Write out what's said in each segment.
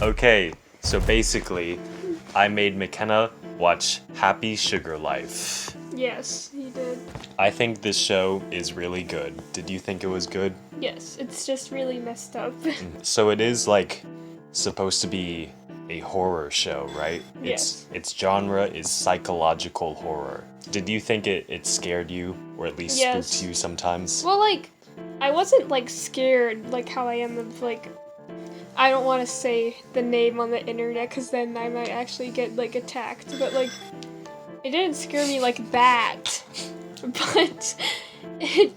Okay, so basically, I made McKenna watch Happy Sugar Life. Yes, he did. I think this show is really good. Did you think it was good? Yes, it's just really messed up. So it is like supposed to be a horror show, right? Yes. Its genre is psychological horror. Did you think it scared you, or at least Yes. spooked you sometimes? Well, like, I wasn't, like, scared like how I am of, like, I don't want to say the name on the internet because then I might actually get, like, attacked. But, like, it didn't scare me like that. But it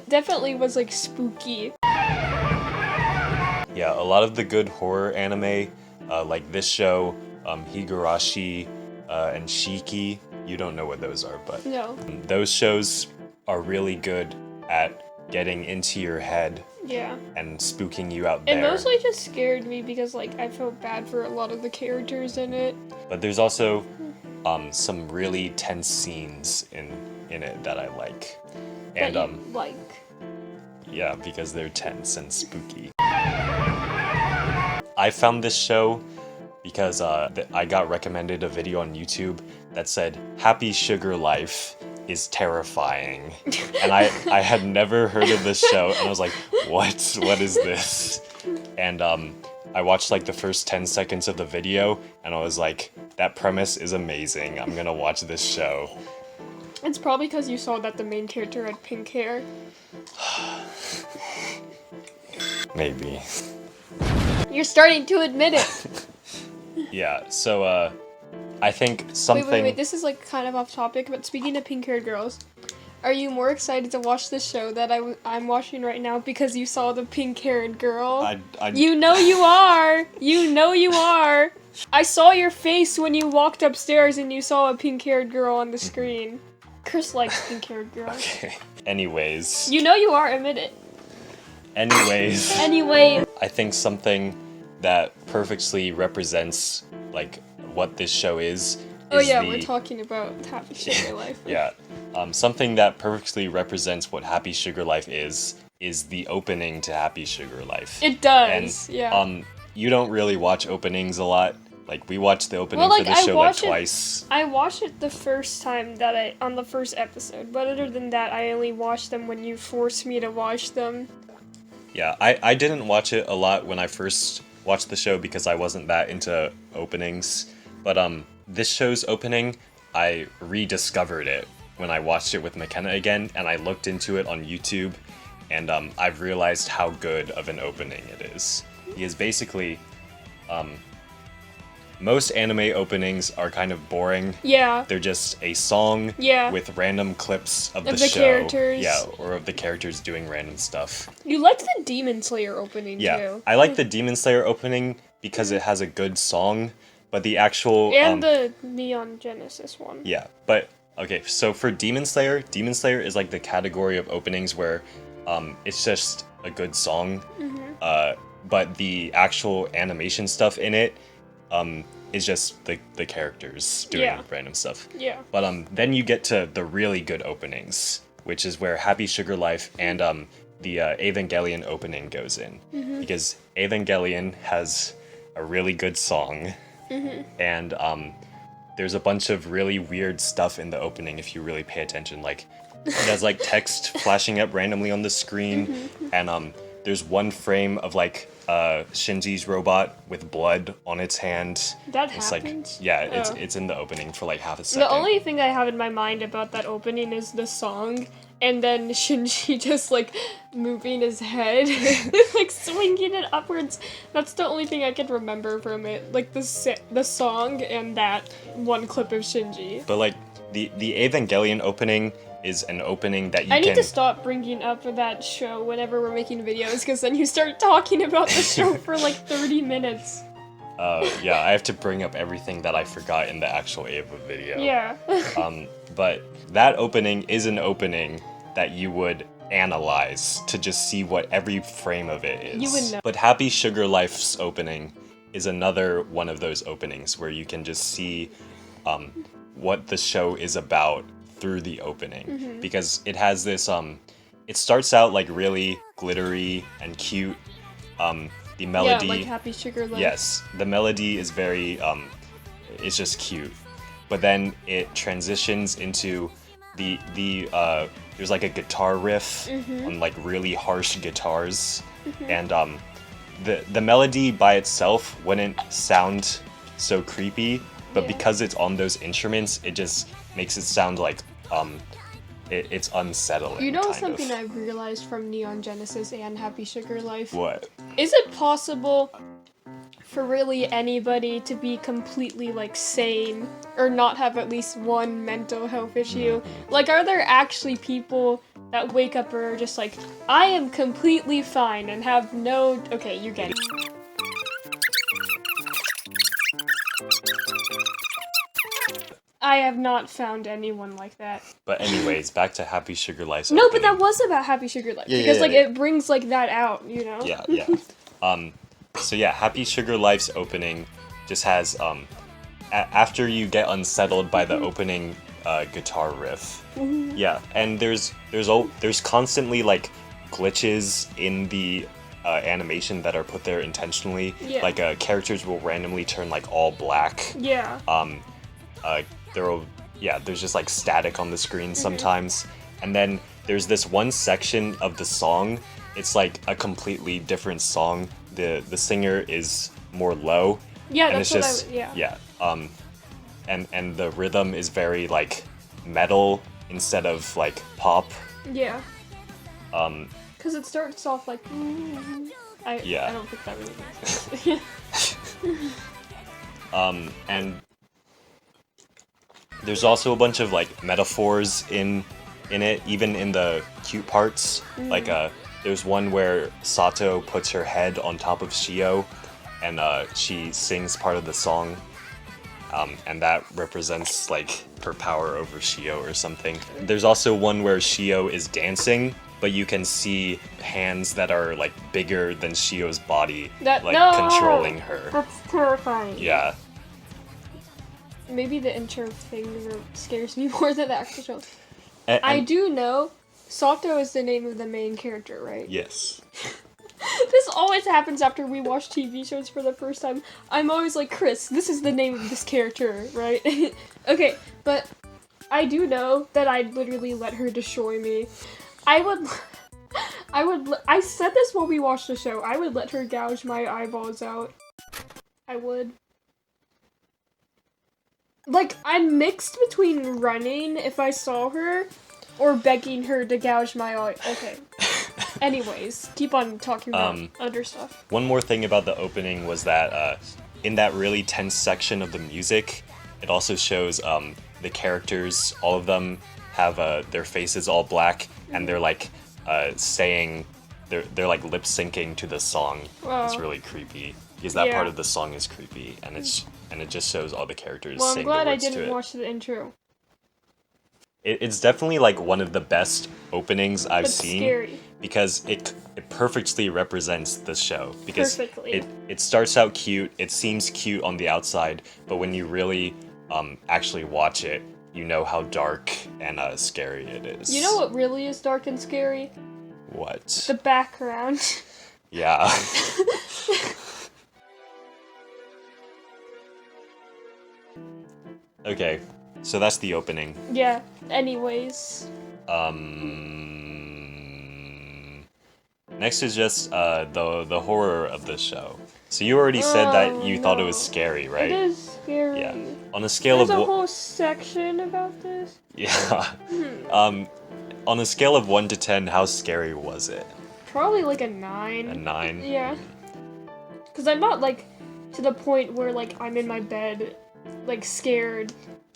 definitely was, like, spooky. Yeah, a lot of the good horror anime, like this show, Higurashi, and Shiki, you don't know what those are, but No. those shows are really good at getting into your head Yeah. and spooking you out there. It mostly just scared me because, like, I felt bad for a lot of the characters in it. But there's also some really tense scenes in it that I like. And That you like. yeah, because they're tense and spooky. I found this show because I got recommended a video on YouTube that said Happy Sugar Life is terrifying. And I had never heard of this show, and I was like, what? What is this? And I watched like the first 10 seconds of the video, and I was like, that premise is amazing. I'm gonna watch this show. It's probably because you saw that the main character had pink hair. Maybe. You're starting to admit it. Yeah, so I think something... Wait, this is like kind of off topic, but speaking of pink-haired girls, are you more excited to watch this show that I'm watching right now because you saw the pink-haired girl? You know you are! You know you are! I saw your face when you walked upstairs and you saw a pink-haired girl on the screen. Chris likes pink-haired girls. Okay. Anyways. You know you are, admit it. Anyways. Anyway. I think something that perfectly represents, like, what this show is Oh yeah, we're talking about Happy Sugar Life. Yeah. Something that perfectly represents what Happy Sugar Life is the opening to Happy Sugar Life. It does, and, yeah. You don't really watch openings a lot. Like, we watched the opening for the show like twice. I watched it the first time on the first episode, but other than that, I only watched them when you forced me to watch them. Yeah, I didn't watch it a lot when I first watched the show because I wasn't that into openings. But this show's opening, I rediscovered it when I watched it with McKenna again, and I looked into it on YouTube, and I've realized how good of an opening it is. Because basically, most anime openings are kind of boring. Yeah. They're just a song with random clips of the show. Characters. Yeah, or of the characters doing random stuff. You liked the Demon Slayer opening too. I like the Demon Slayer opening because it has a good song, but the actual... And the Neon Genesis one. Yeah, but, okay, so for Demon Slayer is like the category of openings where it's just a good song, but the actual animation stuff in it is just the characters doing random stuff. Yeah. But then you get to the really good openings, which is where Happy Sugar Life and the Evangelion opening goes in. Because Evangelion has a really good song, and there's a bunch of really weird stuff in the opening if you really pay attention. Like, it has like text flashing up randomly on the screen, and there's one frame of like Shinji's robot with blood on its hand. That it's happens? Like, yeah, it's in the opening for like half a second. The only thing I have in my mind about that opening is the song, and then Shinji just like moving his head, like swinging it upwards. That's the only thing I can remember from it, like the song and that one clip of Shinji. But like the Evangelion opening is an opening that I need to stop bringing up that show whenever we're making videos, because then you start talking about the show for like 30 minutes. Yeah, I have to bring up everything that I forgot in the actual Ava video. Yeah. But that opening is an opening that you would analyze to just see what every frame of it is. You would know. But Happy Sugar Life's opening is another one of those openings where you can just see what the show is about through the opening, because it has this it starts out like really glittery and cute, the melody. Yeah, like Happy Sugar Life. Yes, the melody is very it's just cute, but then it transitions into the there's like a guitar riff on like really harsh guitars, and the melody by itself wouldn't sound so creepy, but because it's on those instruments, it just makes it sound like it's unsettling. You know something I've realized from Neon Genesis and Happy Sugar Life? What? Is it possible for really anybody to be completely like sane or not have at least one mental health issue? Like, are there actually people that wake up or are just like, I am completely fine and have no... Okay, you get it. I have not found anyone like that. But anyways, back to Happy Sugar Life's No, opening. but that was about Happy Sugar Life. Because it brings like that out, you know? Yeah. So yeah, Happy Sugar Life's opening just has after you get unsettled by the opening guitar riff. Yeah, and there's constantly like glitches in the animation that are put there intentionally. Yeah. Like characters will randomly turn like all black. Yeah. There's just like static on the screen sometimes. And then there's this one section of the song. It's like a completely different song. The singer is more low. Yeah, and that's it's just, yeah. And the rhythm is very like metal instead of like pop. Yeah. Because it starts off like. I don't think that really makes sense. And there's also a bunch of like metaphors in it, even in the cute parts. Like there's one where Sato puts her head on top of Shio, and she sings part of the song, and that represents like her power over Shio or something. There's also one where Shio is dancing, but you can see hands that are like bigger than Shio's body, controlling her. That's terrifying. Yeah. Maybe the intro thing scares me more than the actual show. And I do know Sato is the name of the main character, right? Yes. This always happens after we watch TV shows for the first time. I'm always like, Chris, this is the name of this character, right? Okay, but I do know that I'd literally let her destroy me. I said this while we watched the show. I would let her gouge my eyeballs out. I would. Like, I'm mixed between running if I saw her or begging her to gouge my eye. Okay. Anyways, keep on talking about other stuff. One more thing about the opening was that in that really tense section of the music, it also shows the characters, all of them have their faces all black, and they're like saying, they're like lip syncing to the song. Wow. It's really creepy because that part of the song is creepy, and it just shows all the characters saying the words to it. Well, I'm glad I didn't watch the intro. It's definitely like one of the best openings I've seen. Scary. Because it perfectly represents the show. Because perfectly. It starts out cute, it seems cute on the outside, but when you really actually watch it, you know how dark and scary it is. You know what really is dark and scary? What? The background. Yeah. Okay, so that's the opening. Yeah, anyways. Next is just the horror of the show. So you already said that you thought it was scary, right? It is scary. Yeah. On a scale There's of a whole section about this. Yeah. On a scale of 1 to 10, how scary was it? Probably like a 9. A 9? Yeah. Because I'm not like to the point where like I'm in my bed like scared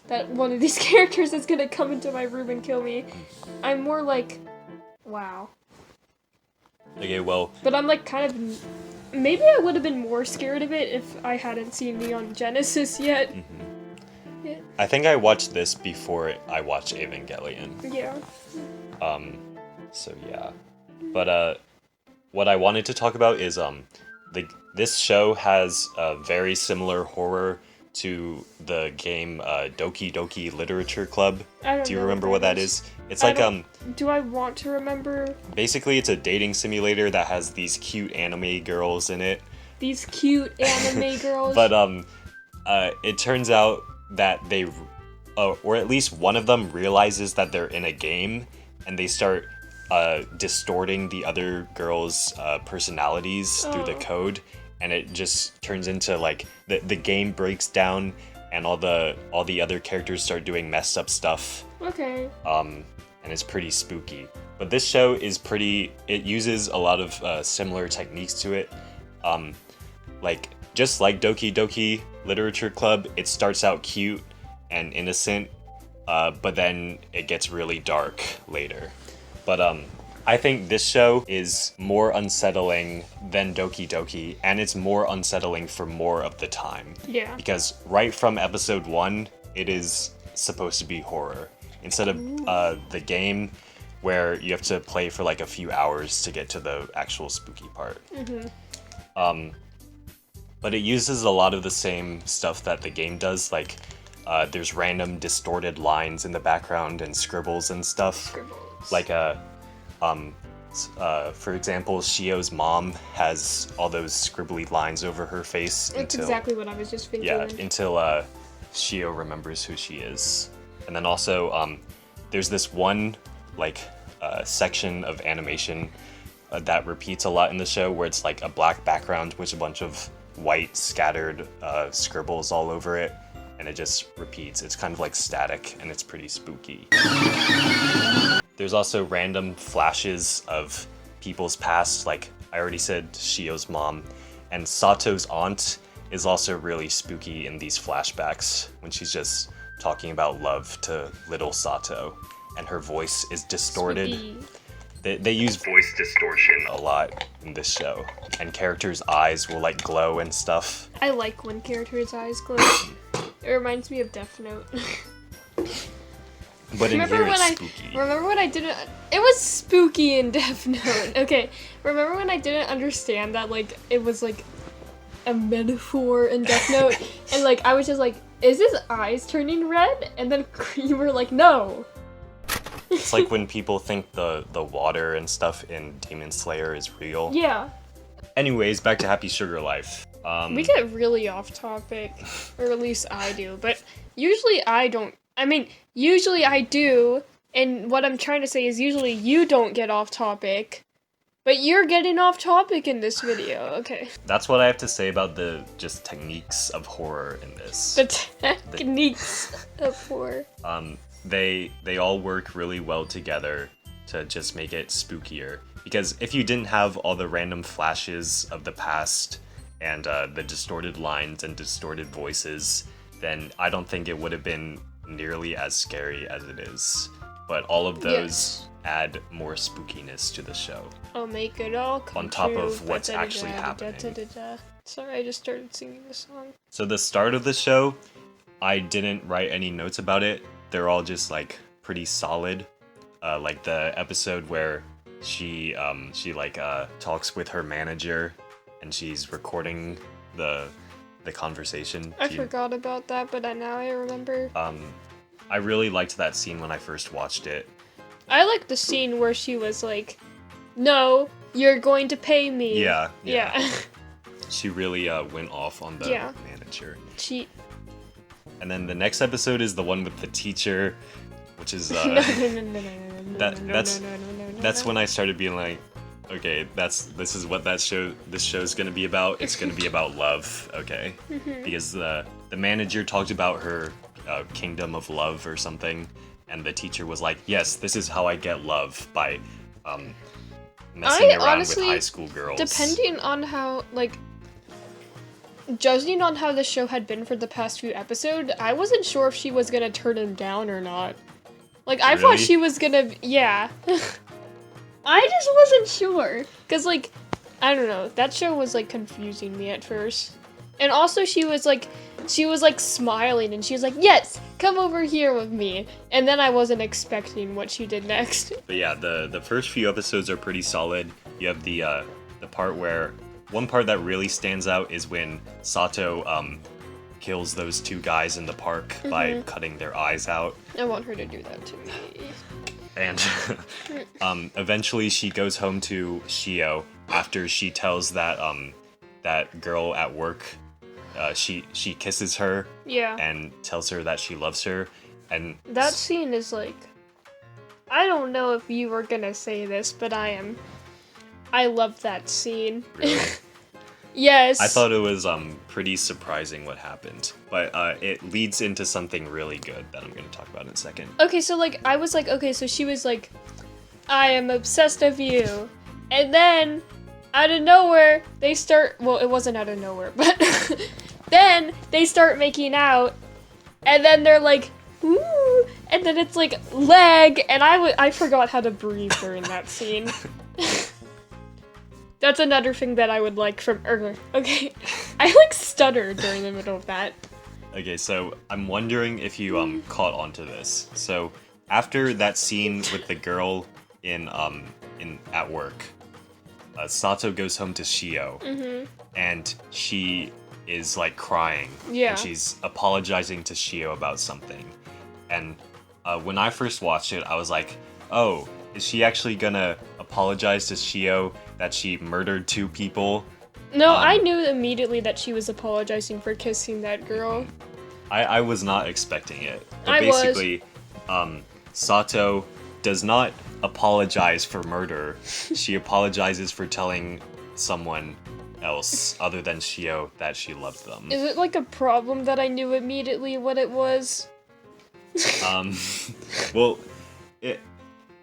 that one of these characters is gonna come into my room and kill me. I'm more like, wow. Okay, well... But I'm like kind of... Maybe I would have been more scared of it if I hadn't seen Neon Genesis yet. Mm-hmm. Yeah. I think I watched this before I watched Evangelion. Yeah. So yeah. But what I wanted to talk about is this show has a very similar horror to the game Doki Doki Literature Club. Do you remember what that is? It's like do I want to remember? Basically, it's a dating simulator that has these cute anime girls in it. These cute anime girls. But it turns out that they, or at least one of them realizes that they're in a game, and they start distorting the other girls' personalities through the code, and it just turns into like the game breaks down, and all the other characters start doing messed up stuff. Okay. And it's pretty spooky. But this show is it uses a lot of similar techniques to it. Like, just like Doki Doki Literature Club, it starts out cute and innocent, but then it gets really dark later. But I think this show is more unsettling than Doki Doki, and it's more unsettling for more of the time. Yeah. Because right from episode 1, it is supposed to be horror. Instead of the game, where you have to play for like a few hours to get to the actual spooky part. But it uses a lot of the same stuff that the game does, like there's random distorted lines in the background and scribbles and stuff. Scribbles. Like for example, Shio's mom has all those scribbly lines over her face. That's exactly what I was just thinking. Yeah, until Shio remembers who she is. And then also, there's this one section of animation that repeats a lot in the show, where it's like a black background with a bunch of white scattered scribbles all over it, and it just repeats. It's kind of like static, and it's pretty spooky. There's also random flashes of people's past, like I already said, Shio's mom, and Sato's aunt is also really spooky in these flashbacks when she's just talking about love to little Sato, and her voice is distorted. They use voice distortion a lot in this show, and characters' eyes will like glow and stuff. I like when characters' eyes glow. It reminds me of Death Note. But in here it's spooky. Remember when I didn't... It was spooky in Death Note. Okay, remember when I didn't understand that, like, it was, like, a metaphor in Death Note? And, like, I was just like, is his eyes turning red? And then you were like, no. It's like when people think the water and stuff in Demon Slayer is real. Yeah. Anyways, back to Happy Sugar Life. We get really off topic, or at least I do, but usually I don't. I mean, usually I do, and what I'm trying to say is usually you don't get off topic, but you're getting off topic in this video, okay. That's what I have to say about the just techniques of horror in this. The techniques of horror. They all work really well together to just make it spookier. Because if you didn't have all the random flashes of the past and the distorted lines and distorted voices, then I don't think it would have been nearly as scary as it is. But all of those add more spookiness to the show. I'll make it all come on top true. Of what's actually happening. Sorry, I just started singing this song. So the start of the show, I didn't write any notes about it. They're all just like pretty solid. Like the episode where she talks with her manager and she's recording the conversation. I forgot about that, but now I remember. I really liked that scene when I first watched it. I liked the scene where she was like, "No, you're going to pay me." Yeah. Yeah. She really went off on the manager. And then the next episode is the one with the teacher, which is that's when I started being like, okay, this is what this show's gonna be about. It's gonna be about love, okay? Because the manager talked about her kingdom of love or something, and the teacher was like, yes, this is how I get love, by messing around with high school girls. Depending on how, like, judging on how the show had been for the past few episodes, I wasn't sure if she was gonna turn him down or not. Like, I thought she was gonna, yeah. I just wasn't sure. Cause, like, I don't know, that show was, like, confusing me at first. And also she was smiling, and she was like, yes, come over here with me. And then I wasn't expecting what she did next. But yeah, the first few episodes are pretty solid. You have the part where, one part that really stands out is when Sato kills those two guys in the park by cutting their eyes out. I want her to do that to me. And eventually she goes home to Shio after she tells that that girl at work, she kisses her. Yeah. And tells her that she loves her, and that scene is like, I don't know if you were gonna say this, but I love that scene. Really? Yes. I thought it was pretty surprising what happened, but it leads into something really good that I'm going to talk about in a second. Okay, so like I was like, okay, so she was like, I am obsessed with you, and then out of nowhere they start. Well, it wasn't out of nowhere, but then they start making out, and then they're like, ooh, and then it's like leg, and I forgot how to breathe during that scene. That's another thing that I would like from okay. I like stuttered during the middle of that. Okay, so I'm wondering if you caught onto this. So after that scene with the girl in at work, Sato goes home to Shio, and she is like crying. Yeah. And she's apologizing to Shio about something. And when I first watched it, I was like, oh, is she actually gonna apologize to Shio that she murdered 2 people? No, I knew immediately that she was apologizing for kissing that girl. I was not expecting it. But I basically, Sato does not apologize for murder. She apologizes for telling someone else other than Shio that she loved them. Is it like a problem that I knew immediately what it was? Well,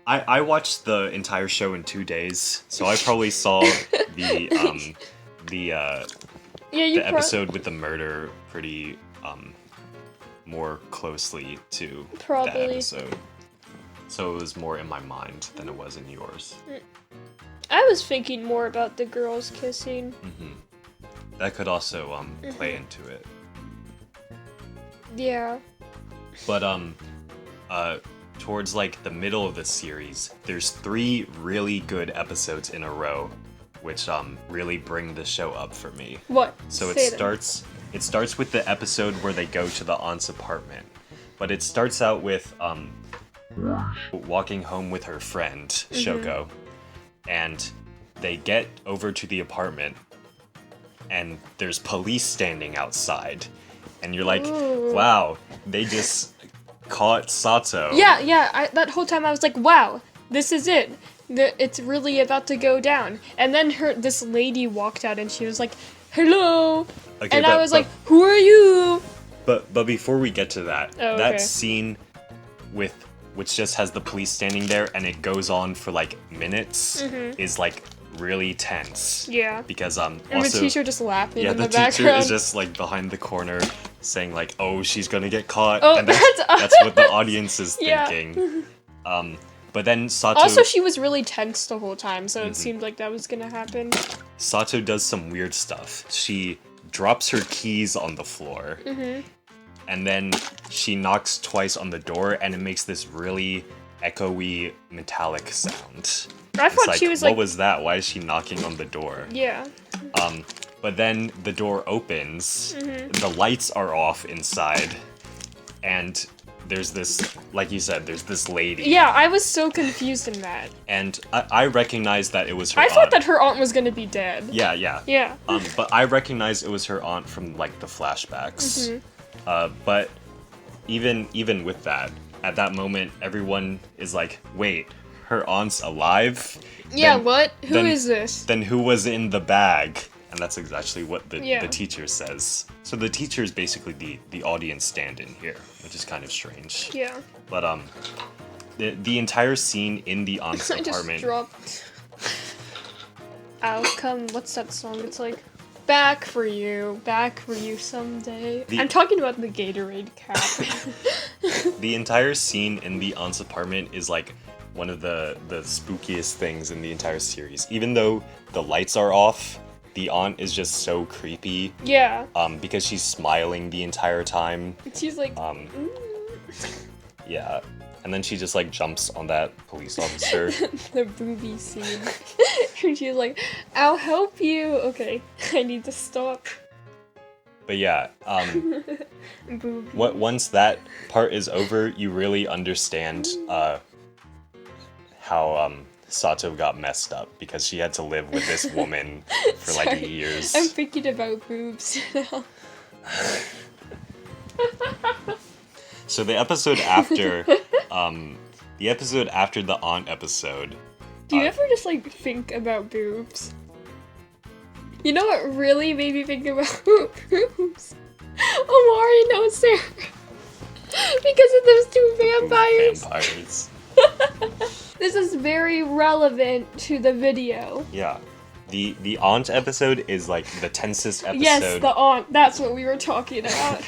I watched the entire show in 2 days, so I probably saw the episode with the murder pretty more closely to that episode. So it was more in my mind than it was in yours. I was thinking more about the girls kissing. That could also play into it. Yeah. But towards like the middle of the series, there's 3 really good episodes in a row, which really bring the show up for me. What? So it starts with the episode where they go to the aunt's apartment, but it starts out with walking home with her friend Shoko, and they get over to the apartment, and there's police standing outside, and you're like, ooh, wow, they just caught Sato. Yeah. That whole time I was like, wow, this is it. It's really about to go down. And then this lady walked out and she was like, hello. Okay, and I was like, who are you? But before we get to that, okay, that scene which just has the police standing there and it goes on for like minutes is like really tense. Yeah. Because and the teacher just laughing in the background. Yeah, the teacher is just like behind the corner saying like, oh, she's gonna get caught. Oh, and that's what the audience is thinking. But then Sato... Also, she was really tense the whole time, so it seemed like that was gonna happen. Sato does some weird stuff. She drops her keys on the floor, and then she knocks twice on the door, and it makes this really echoey, metallic sound. I thought she was like... What was that? Why is she knocking on the door? Yeah. But then the door opens, the lights are off inside, and there's this, like you said, there's this lady. Yeah, I was so confused in that. And I recognized that it was her aunt. I thought that her aunt was gonna be dead. Yeah. Yeah. But I recognized it was her aunt from, like, the flashbacks. But even with that, at that moment, everyone is like, wait, her aunt's alive? Yeah, what? Who is this? Then who was in the bag? And that's exactly what the teacher says. So the teacher is basically the audience stand-in here, which is kind of strange. Yeah. But the entire scene in the aunt's apartment. I just dropped. I'll come. What's that song? It's like, back for you someday. I'm talking about the Gatorade cap. The entire scene in the aunt's apartment is like one of the spookiest things in the entire series. Even though the lights are off, the aunt is just so creepy. Yeah. Because she's smiling the entire time. She's like, yeah. And then she just like jumps on that police officer. The booby scene. She's like, I'll help you. Okay, I need to stop. But yeah, once that part is over, you really understand how Sato got messed up because she had to live with this woman for like Sorry, years. I'm thinking about boobs now. So the episode after the aunt episode. Do you ever just like think about boobs? You know what really made me think about boobs? Omari knows Sarah. Because of those two vampires. This is very relevant to the video. Yeah. The aunt episode is like the tensest episode. Yes, the aunt. That's what we were talking about.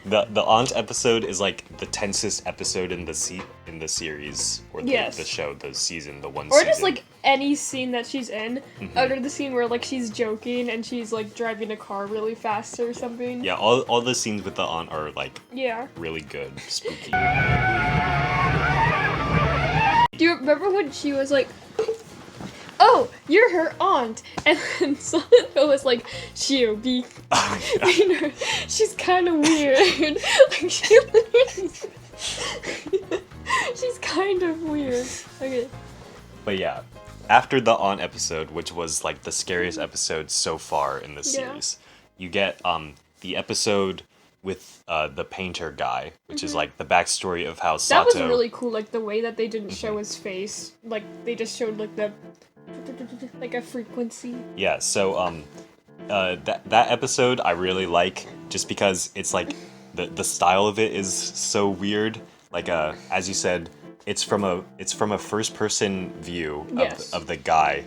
The aunt episode is like the tensest episode in the series or the show, the season, the one or season. just like any scene that she's in, other than the scene where like she's joking and she's like driving a car really fast or something. Yeah, all the scenes with the aunt are like really good, spooky. Do you remember when she was like, "Oh, you're her aunt," and then Sato was like, "She'll be," she's kind of weird. Like she's kind of weird. Okay. But yeah, after the aunt episode, which was like the scariest episode so far in the series, you get the episode with the painter guy, which is like the backstory of how Sato. That was really cool. Like the way that they didn't show his face. Like they just showed like the like a frequency. Yeah. So that episode I really like just because it's like the style of it is so weird. Like as you said, it's from a first person view of the guy.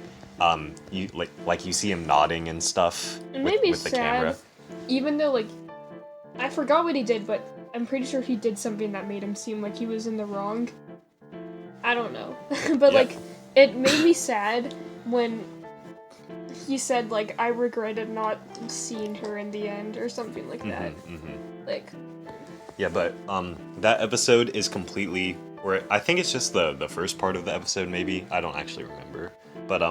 You like you see him nodding and stuff with the camera. Even though like I forgot what he did, but I'm pretty sure he did something that made him seem like he was in the wrong. I don't know. But like it made me sad when he said like I regretted not seeing her in the end or something like that. Like yeah, but that episode is completely, or I think it's just the first part of the episode maybe. I don't actually remember. But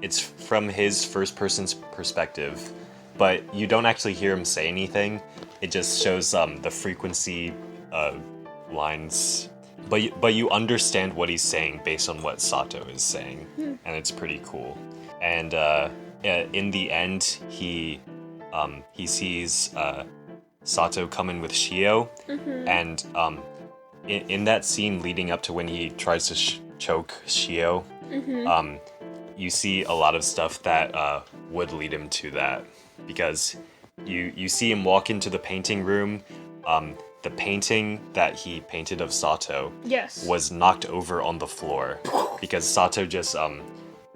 it's from his first person's perspective. But you don't actually hear him say anything. It just shows the frequency lines. But you understand what he's saying based on what Sato is saying. And it's pretty cool. And in the end, he sees Sato come in with Shio. And in that scene leading up to when he tries to choke Shio, you see a lot of stuff that would lead him to that. Because you see him walk into the painting room. The painting that he painted of Sato was knocked over on the floor because Sato just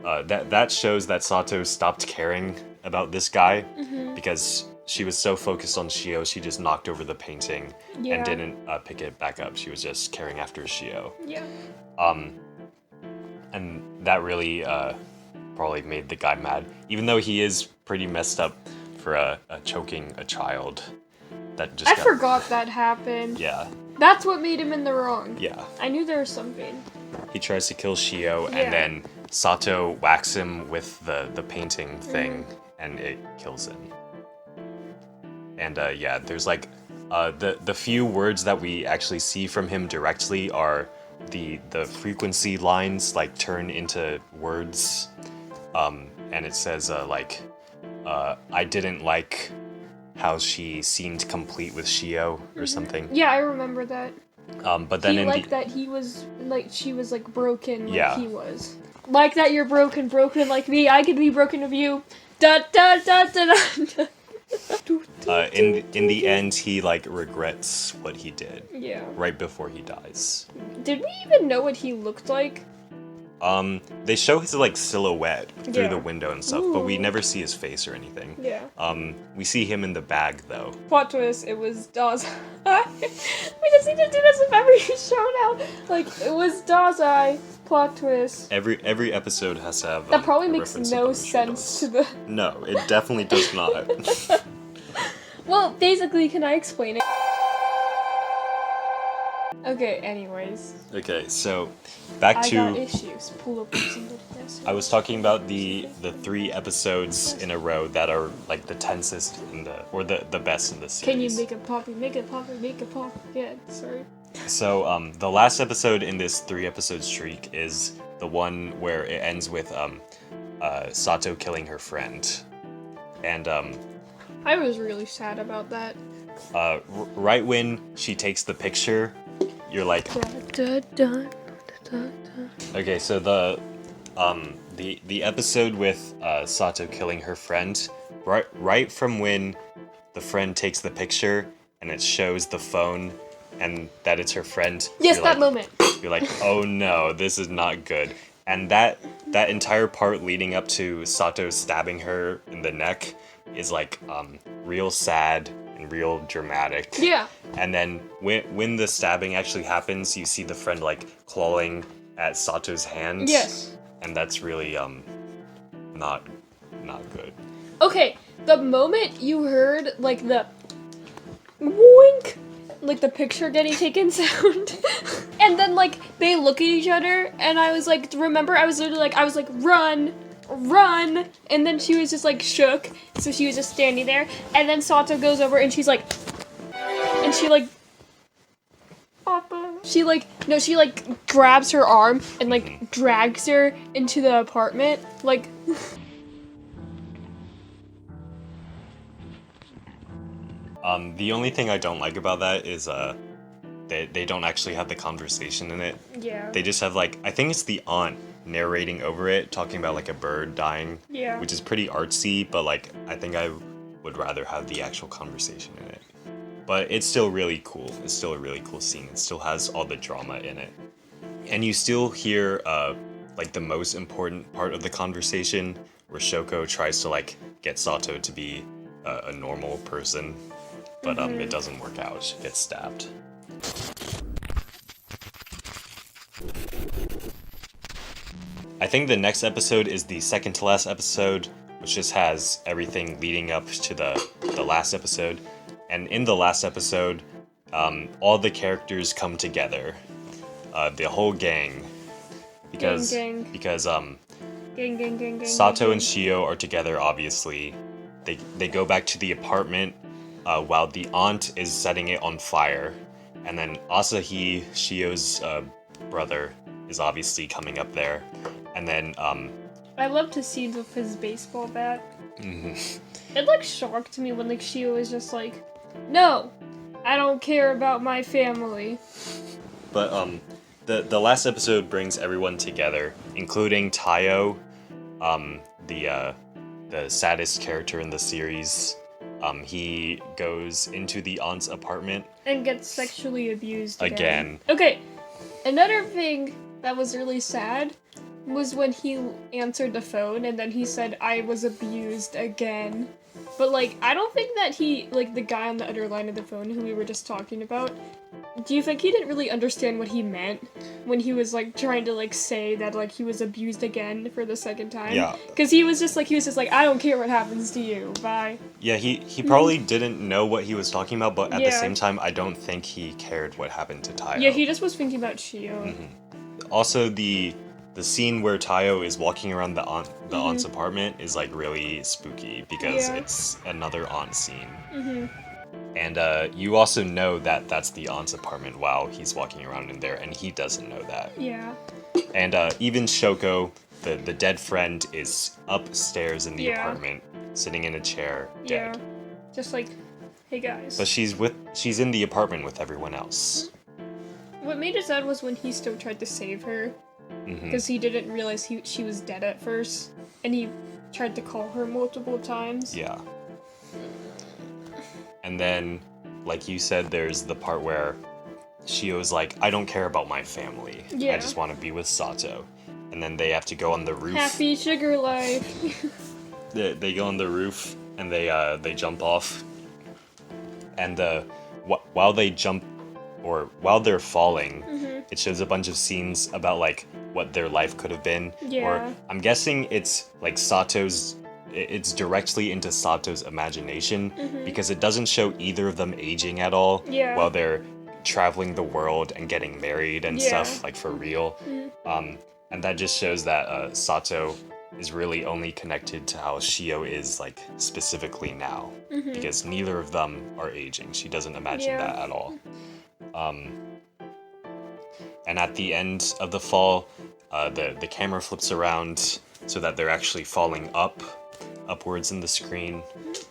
that shows that Sato stopped caring about this guy because she was so focused on Shio, she just knocked over the painting and didn't pick it back up. She was just caring after Shio. And that really probably made the guy mad, even though he is pretty messed up for choking a child. That just I forgot that happened. Yeah. That's what made him in the wrong. Yeah. I knew there was something. He tries to kill Shio, and then Sato whacks him with the painting thing, and it kills him. And there's like the few words that we actually see from him directly are the frequency lines like turn into words, and it says I didn't like how she seemed complete with Shio or something. Yeah, I remember that. But then that he was like she was like broken like he was. Like that you're broken like me. I could be broken with you. Da da da da da. In the end, he like regrets what he did. Yeah. Right before he dies. Did we even know what he looked like? They show his like silhouette through the window and stuff, but we never see his face or anything. Yeah. We see him in the bag though. Plot twist, it was Dazai. We just need to do this with every show now. Like, it was Dazai. Plot twist. Every episode has to have that probably makes no sense to the... No, it definitely does not. Well, basically, can I explain it? Okay, anyways. Okay, so back to... I got issues. Pull up I was talking about the 3 episodes in a row that are like the tensest in the best in the series. Can you make it poppy, make it poppy, make it pop? Yeah, sorry. So the last episode in this 3 episode streak is the one where it ends with Sato killing her friend. And I was really sad about that. Right when she takes the picture, you're like, okay, so the episode with Sato killing her friend, right from when the friend takes the picture and it shows the phone and that it's her friend. Yes, that moment. You're like, oh no, this is not good. And that entire part leading up to Sato stabbing her in the neck is like real sad and real dramatic. Yeah. And then when the stabbing actually happens, you see the friend like clawing at Sato's hand. Yes. And that's really not good. Okay, the moment you heard like the wink, like the picture getting taken sound, and then like they look at each other, and I was like, remember, I was like, run, and then she was just like shook, so she was just standing there, and then Sato goes over and she's like, and she like, she grabs her arm and like drags her into the apartment, like. The only thing I don't like about that is they don't actually have the conversation in it. Yeah. They just have like, I think it's the aunt narrating over it, talking about like a bird dying. Yeah. Which is pretty artsy, but like I think I would rather have the actual conversation in it. But it's still really cool. It's still a really cool scene. It still has all the drama in it. And you still hear like the most important part of the conversation where Shoko tries to like get Sato to be a normal person. But it doesn't work out. She gets stabbed. I think the next episode is the second to last episode, which just has everything leading up to the last episode. And in the last episode, all the characters come together. The whole gang. Because gang. Sato and Shio are together, obviously. They go back to the apartment while the aunt is setting it on fire. And then Asahi, Shio's brother, is obviously coming up there. And then I love to see with his baseball bat. Mm-hmm. It like shocked me when like Shio was just like, no, I don't care about my family. But the last episode brings everyone together, including Tayo, the saddest character in the series. He goes into the aunt's apartment and gets sexually abused again. Again. Okay, another thing that was really sad was when he answered the phone and then he said, I was abused again. But like, I don't think that he, like the guy on the other line of the phone who we were just talking about, do you think he didn't really understand what he meant when he was like trying to like say that like he was abused again for the second time? Yeah. Because he was just like, I don't care what happens to you, bye. Yeah, he probably didn't know what he was talking about, but at the Yeah. same time, I don't think he cared what happened to Tayo. Yeah, he just was thinking about Shio. Also, the scene where Tayo is walking around the aunt's apartment is like really spooky because Yeah. it's another aunt scene. Mm-hmm. And you also know that that's the aunt's apartment while he's walking around in there, and he doesn't know that. Yeah. And even Shoko, the dead friend, is upstairs in the Yeah. apartment, sitting in a chair, dead. Yeah. Just like, hey guys. But she's in the apartment with everyone else. What made it sad was when he still tried to save her. Mhm. Because he didn't realize she was dead at first. And he tried to call her multiple times. Yeah. And then, like you said, there's the part where Shio's like, I don't care about my family. Yeah. I just want to be with Sato. And then they have to go on the roof. Happy sugar life. They go on the roof and they jump off. And while they jump, or while they're falling, it shows a bunch of scenes about like what their life could have been. Yeah. Or I'm guessing it's like it's directly into Sato's imagination because it doesn't show either of them aging at all Yeah. while they're traveling the world and getting married and Yeah. stuff, like for real. And that just shows that Sato is really only connected to how Shio is like specifically now because neither of them are aging. She doesn't imagine Yeah. that at all. And at the end of the fall, the camera flips around so that they're actually falling upwards in the screen,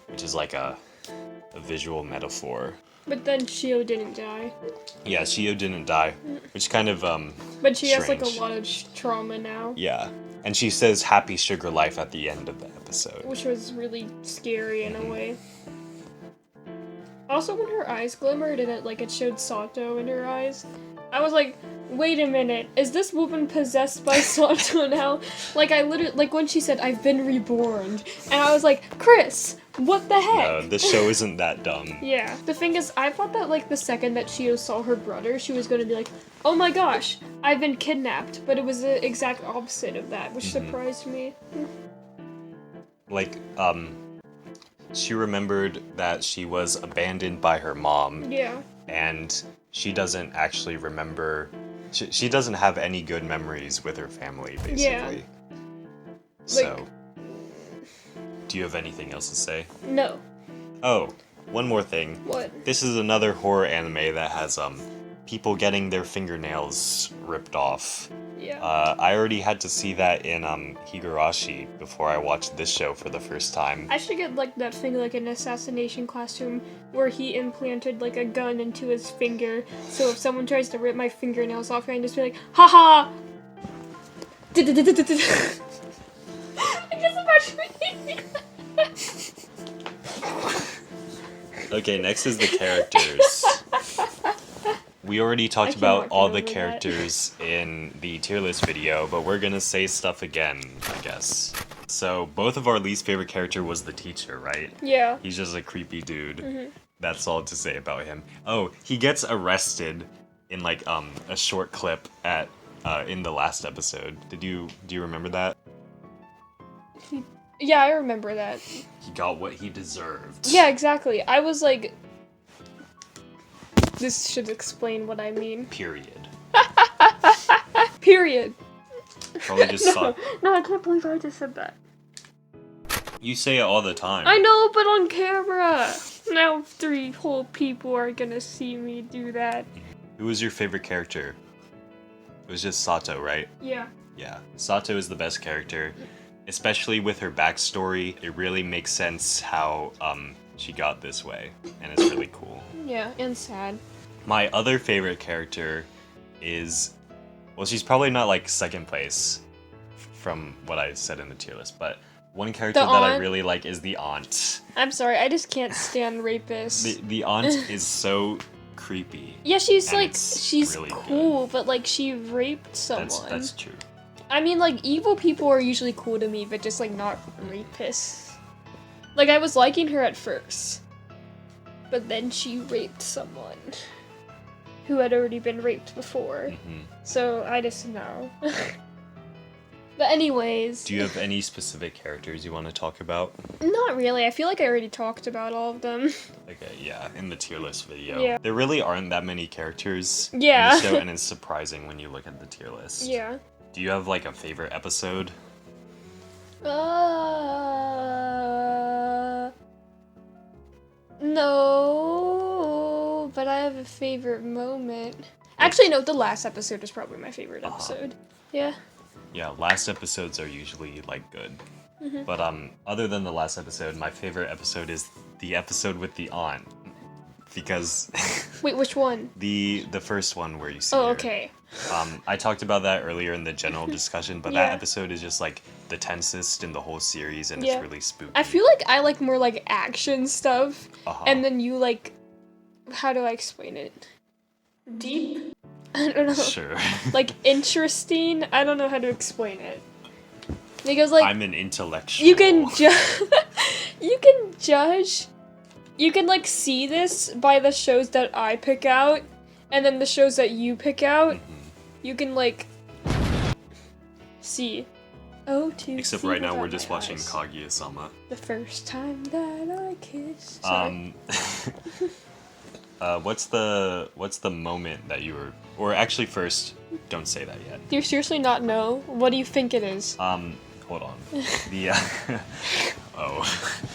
which is like a visual metaphor. But then Shio didn't die. Yeah, Shio didn't die, which kind of But she has strange. like a lot of trauma now. Yeah, and she says "Happy Sugar Life" at the end of the episode, Which was really scary in a way. Also, when her eyes glimmered and it showed Sato in her eyes, I was like, wait a minute, is this woman possessed by Sato now? I literally, when she said, I've been reborn, and I was like, Chris, what the heck? No, this show isn't that dumb. Yeah. The thing is, I thought that, the second that Shio saw her brother, she was gonna be like, oh my gosh, I've been kidnapped, but it was the exact opposite of that, which surprised me. She remembered that she was abandoned by her mom. Yeah. And she doesn't actually remember. She doesn't have any good memories with her family, basically. Yeah. So, do you have anything else to say? No. Oh, one more thing. What? This is another horror anime that has people getting their fingernails ripped off. Yeah. I already had to see that in Higurashi before I watched this show for the first time. I should get that thing an assassination costume where he implanted a gun into his finger, so if someone tries to rip my fingernails off, I can just be like, haha! I just imagine. Okay, next is the characters. We already talked about all the characters in the tier list video, but we're gonna say stuff again, I guess. So, both of our least favorite character was the teacher, right? Yeah. He's just a creepy dude. That's all to say about him. Oh, he gets arrested in a short clip in the last episode. Do you remember that? Yeah, I remember that. He got what he deserved. Yeah, exactly. I was like, this should explain what I mean. Period. Period. Probably just thought. No, I can't believe I just said that. You say it all the time. I know, but on camera. Now 3 whole people are gonna see me do that. Who was your favorite character? It was just Sato, right? Yeah. Yeah. Sato is the best character. Especially with her backstory, it really makes sense how she got this way, and it's really cool. Yeah, and sad. My other favorite character is, well, she's probably not second place from what I said in the tier list, but one character that I really like is the aunt. I'm sorry, I just can't stand rapists. The aunt is so creepy. Yeah, she's she's really cool, good. But she raped someone. That's true. I mean, evil people are usually cool to me, but just, not rapists. I was liking her at first. But then she raped someone who had already been raped before. So, I just know. But anyways... Do you have any specific characters you want to talk about? Not really. I feel like I already talked about all of them. Okay, yeah, in the tier list video. Yeah. There really aren't that many characters in Yeah. the show, and it's surprising when you look at the tier list. Yeah. Do you have, a favorite episode? No, but I have a favorite moment. Actually, no, the last episode is probably my favorite episode. Yeah. Yeah, last episodes are usually, good. But, other than the last episode, my favorite episode is the episode with the aunt. Because... Wait, which one? The first one where you see Oh, her. okay. I talked about that earlier in the general discussion, but that episode is just, the tensest in the whole series, and it's really spooky. I feel like I like more, action stuff, and then you, how do I explain it? Deep? I don't know. Sure. Interesting? I don't know how to explain it. Because, I'm an intellectual. you can you can judge, you can, see this by the shows that I pick out, and then the shows that you pick out, you can, see. Oh, Except right now we're just watching Kaguya-sama. The first time that I kissed. What's the moment that you were, or actually first, don't say that yet. Do you seriously not know? What do you think it is? Hold on. The oh.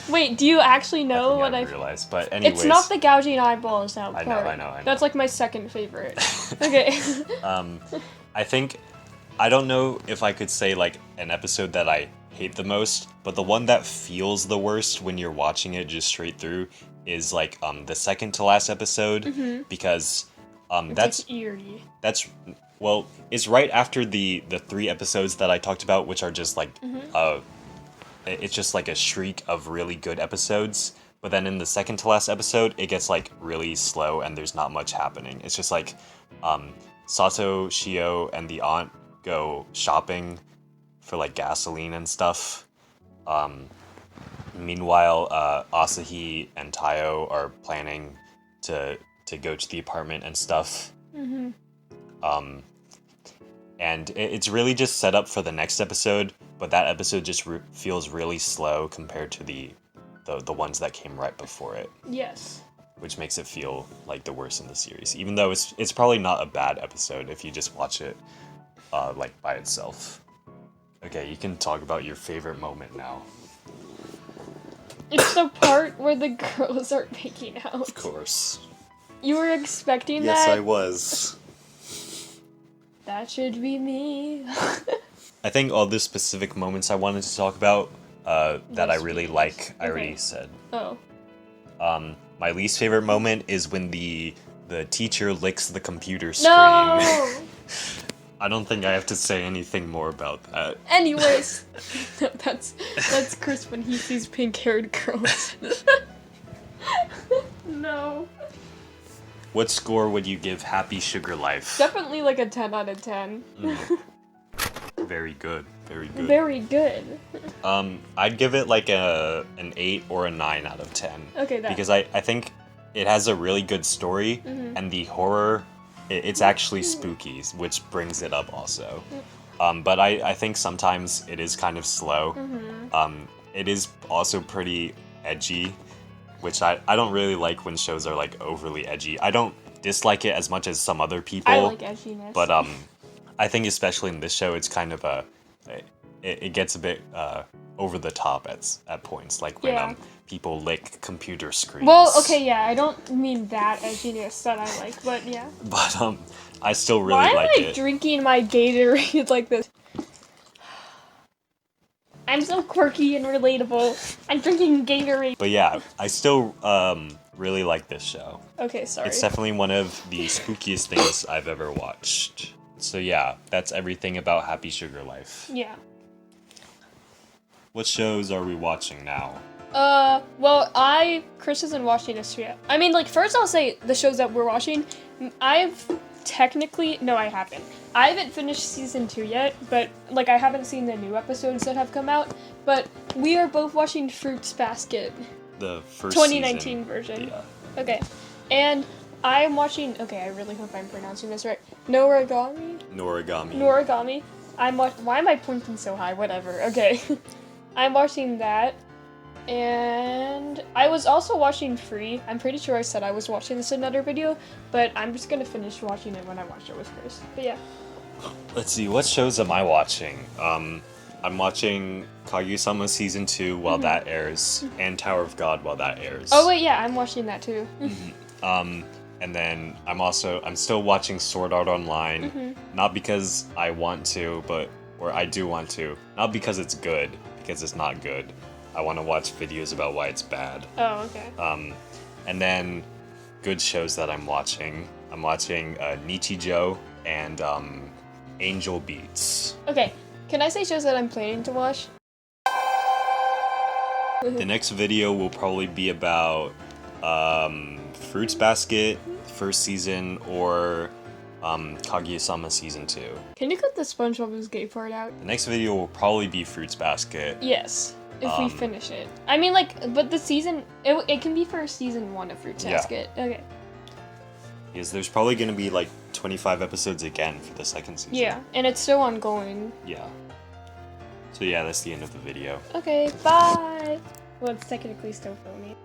Wait, do you actually know what I I realized? But anyways, it's not the gouging eyeballs out part. I know. That's my second favorite. Okay. I think I don't know if I could say like an episode that I hate the most, but the one that feels the worst when you're watching it just straight through is like the second to last episode, because that's like eerie. That's well, it's right after the 3 episodes that I talked about, which are just like it's just like a streak of really good episodes. But then in the second to last episode, it gets like really slow and there's not much happening. It's just like Sato, Shio, and the aunt go shopping for like gasoline and stuff. Meanwhile, Asahi and Tayo are planning to go to the apartment and stuff. And it's really just set up for the next episode, but that episode just feels really slow compared to the ones that came right before it. Yes. Which makes it feel like the worst in the series, even though it's probably not a bad episode if you just watch it like by itself. Okay, you can talk about your favorite moment now. It's the part where the girls are making out. Of course. You were expecting that? Yes, I was. That should be me. I think all the specific moments I wanted to talk about that I really like, I already said. Oh. My least favorite moment is when the teacher licks the computer screen. No! I don't think I have to say anything more about that. Anyways, that's Chris when he sees pink-haired girls. No. What score would you give Happy Sugar Life? Definitely like a 10 out of 10. Very good. Very good. Very good. I'd give it like an 8 or a 9 out of 10. Okay, that. Because I think it has a really good story, and the horror, it's actually spooky, which brings it up also. But I think sometimes it is kind of slow. It is also pretty edgy, which I don't really like when shows are like overly edgy. I don't dislike it as much as some other people. I like edginess. But I think especially in this show, it's kind of it gets a bit over the top at points, like when people lick computer screens. Well, okay, yeah, I don't mean that edginess that I like, but yeah. But I still really like it. Why am I drinking my Gatorade like this? I'm so quirky and relatable. I'm drinking Gatorade. But yeah, I still really like this show. Okay, sorry. It's definitely one of the spookiest things I've ever watched. So yeah, that's everything about Happy Sugar Life. Yeah. What shows are we watching now? Well, Chris isn't watching this yet. I mean, like, first I'll say the shows that we're watching. No, I haven't. I haven't finished season 2 yet, but, like, I haven't seen the new episodes that have come out. But we are both watching Fruits Basket. The first 2019 season. Version. Yeah. Okay. And I'm watching, okay, I really hope I'm pronouncing this right. Noragami. Why am I pointing so high? Whatever. Okay. I'm watching that. And I was also watching Free. I'm pretty sure I said I was watching this in another video, but I'm just gonna finish watching it when I watch it with Chris. But yeah. Let's see, what shows am I watching? I'm watching Kaguya-sama Season 2 while that airs, and Tower of God while that airs. Oh wait, yeah, I'm watching that too. And then I'm still watching Sword Art Online, not because I want to, or I do want to, not because it's good, because it's not good. I want to watch videos about why it's bad. Oh, okay. And then good shows that I'm watching. I'm watching Nichijou and Angel Beats. Okay, can I say shows that I'm planning to watch? The next video will probably be about Fruits Basket, first season, or Kaguya-sama Season 2. Can you cut the SpongeBob is gay part out? The next video will probably be Fruits Basket. Yes. If we finish it. I mean, like, but the season, it can be for season 1 of Fruits Basket. Okay. Because there's probably going to be, like, 25 episodes again for the second season. Yeah, and it's still ongoing. Yeah. So yeah, that's the end of the video. Okay, bye! Well, it's technically still filming.